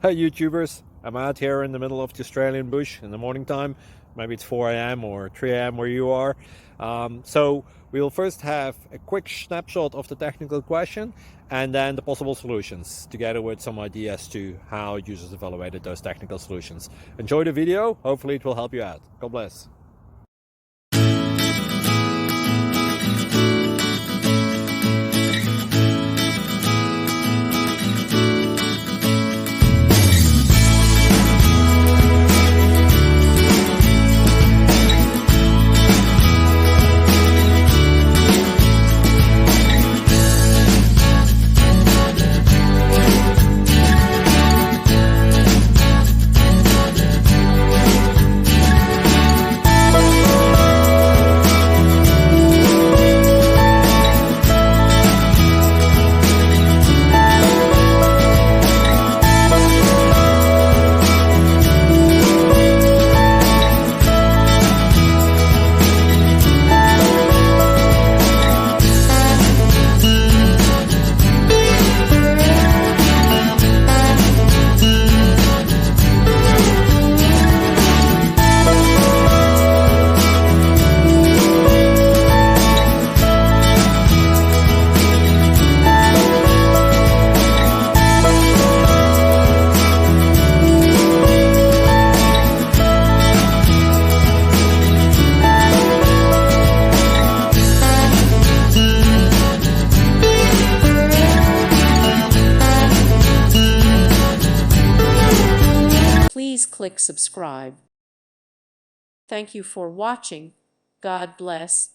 Hey YouTubers, I'm out here in the middle of the Australian bush in the morning time. Maybe it's 4 a.m. or 3 a.m. where you are. So we'll first have a quick snapshot of the technical question and then the possible solutions, together with some ideas to how users evaluated those technical solutions. Enjoy the video, hopefully it will help you out. God bless. Please click subscribe. Thank you for watching. God bless.